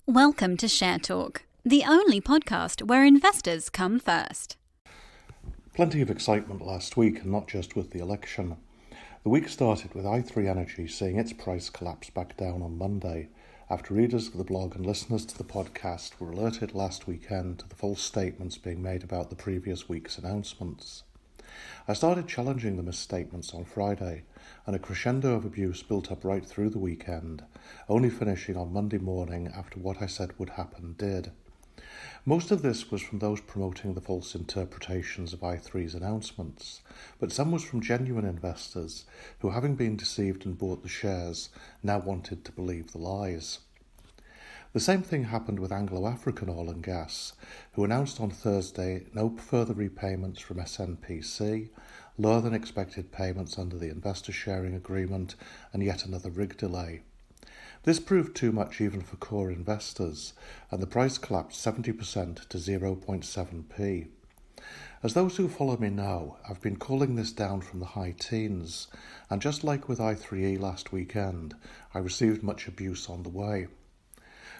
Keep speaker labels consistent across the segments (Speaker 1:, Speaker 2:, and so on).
Speaker 1: Welcome to Share Talk, the only podcast where investors come first.
Speaker 2: Plenty of excitement last week, and not just with the election. The week started with i3 Energy seeing its price collapse back down on Monday, after readers of the blog and listeners to the podcast were alerted last weekend to the false statements being made about the previous week's announcements. I started challenging the misstatements on Friday, and a crescendo of abuse built up right through the weekend, only finishing on Monday morning after what I said would happen did. Most of this was from those promoting the false interpretations of i3's announcements, but some was from genuine investors who, having been deceived and bought the shares, now wanted to believe the lies. The same thing happened with Anglo-African Oil and Gas, who announced on Thursday no further repayments from SNPC, lower than expected payments under the investor sharing agreement, and yet another rig delay. This proved too much even for core investors, and the price collapsed 70% to 0.7p. As those who follow me know, I've been calling this down from the high teens, and just like with i3E last weekend, I received much abuse on the way.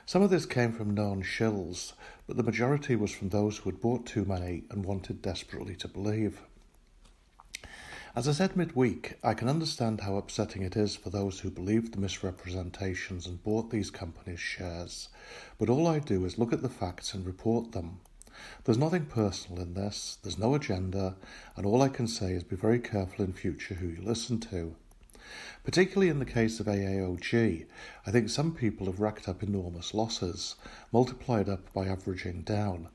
Speaker 2: Some of this came from known shills, but the majority was from those who had bought too many and wanted desperately to believe. As I said midweek, I can understand how upsetting it is for those who believed the misrepresentations and bought these companies' shares, but all I do is look at the facts and report them. There's nothing personal in this, there's no agenda, and all I can say is be very careful in future who you listen to. Particularly in the case of AAOG, I think some people have racked up enormous losses, multiplied up by averaging down.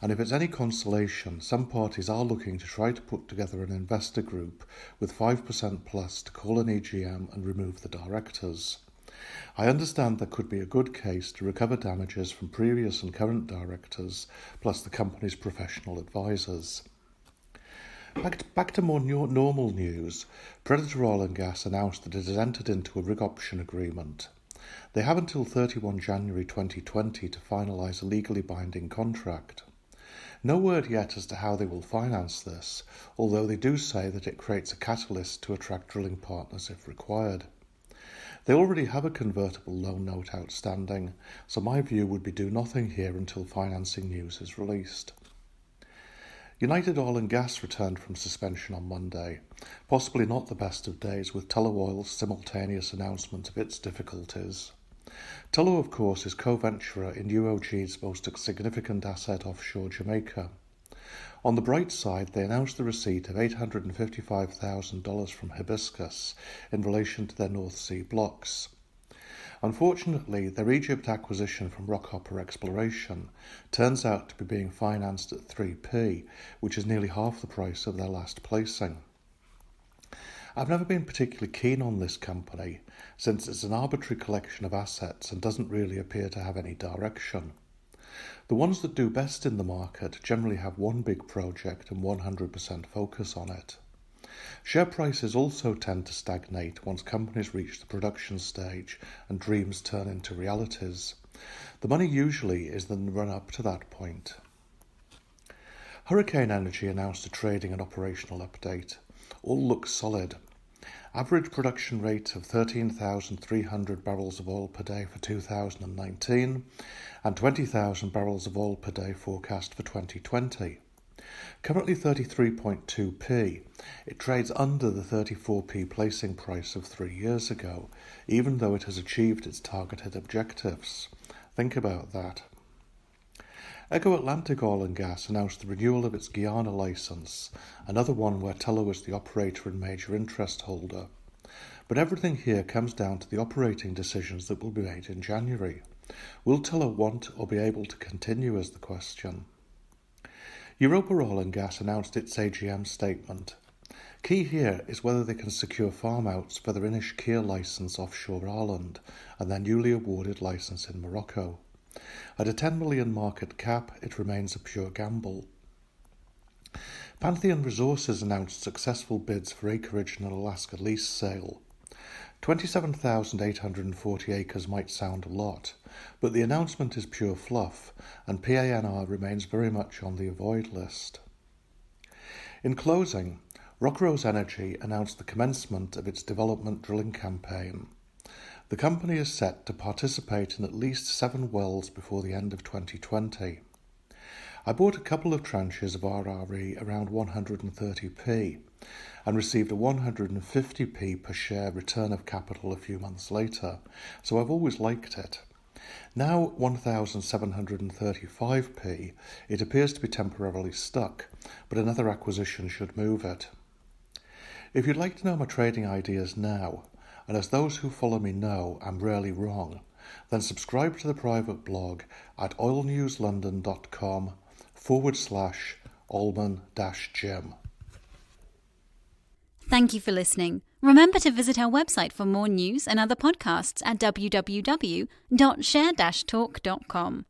Speaker 2: And if it's any consolation, some parties are looking to try to put together an investor group with 5% plus to call an EGM and remove the directors. I understand there could be a good case to recover damages from previous and current directors, plus the company's professional advisors. Back to more normal news, Predator Oil and Gas announced that it has entered into a rig option agreement. They have until 31 January 2020 to finalise a legally binding contract. No word yet as to how they will finance this, although they do say that it creates a catalyst to attract drilling partners if required. They already have a convertible loan note outstanding, so my view would be do nothing here until financing news is released. United Oil and Gas returned from suspension on Monday, possibly not the best of days with Tullow Oil's simultaneous announcement of its difficulties. Tullow, of course, is co-venturer in AAOG's most significant asset offshore Jamaica. On the bright side, they announced the receipt of $855,000 from Hibiscus in relation to their North Sea blocks. Unfortunately, their Egypt acquisition from Rockhopper Exploration turns out to be being financed at 3p, which is nearly half the price of their last placing. I've never been particularly keen on this company, since it's an arbitrary collection of assets and doesn't really appear to have any direction. The ones that do best in the market generally have one big project and 100% focus on it. Share prices also tend to stagnate once companies reach the production stage and dreams turn into realities. The money usually is the run-up to that point. Hurricane Energy announced a trading and operational update. All looks solid. Average production rate of 13,300 barrels of oil per day for 2019 and 20,000 barrels of oil per day forecast for 2020. Currently 33.2p, it trades under the 34p placing price of 3 years ago, even though it has achieved its targeted objectives. Think about that. Echo Atlantic Oil and Gas announced the renewal of its Guyana licence, another one where Tullow is the operator and major interest holder. But everything here comes down to the operating decisions that will be made in January. Will Tullow want or be able to continue is the question. Europa Oil and Gas announced its AGM statement. Key here is whether they can secure farm-outs for their Inish Keir licence offshore Ireland and their newly awarded licence in Morocco. At a 10 million market cap, it remains a pure gamble. Pantheon Resources announced successful bids for acreage in an Alaska lease sale. 27,840 acres might sound a lot, but the announcement is pure fluff, and PANR remains very much on the avoid list. In closing, Rockrose Energy announced the commencement of its development drilling campaign. The company is set to participate in at least 7 wells before the end of 2020. I bought a couple of tranches of RRE around 130p and received a 150p per share return of capital a few months later, so I've always liked it. Now 1735p, it appears to be temporarily stuck, but another acquisition should move it. If you'd like to know my trading ideas now, and as those who follow me know I'm rarely wrong, then subscribe to the private blog at oilnewslondon.com/Allman-Jim.
Speaker 1: Thank you for listening. Remember to visit our website for more news and other podcasts at www.share-talk.com.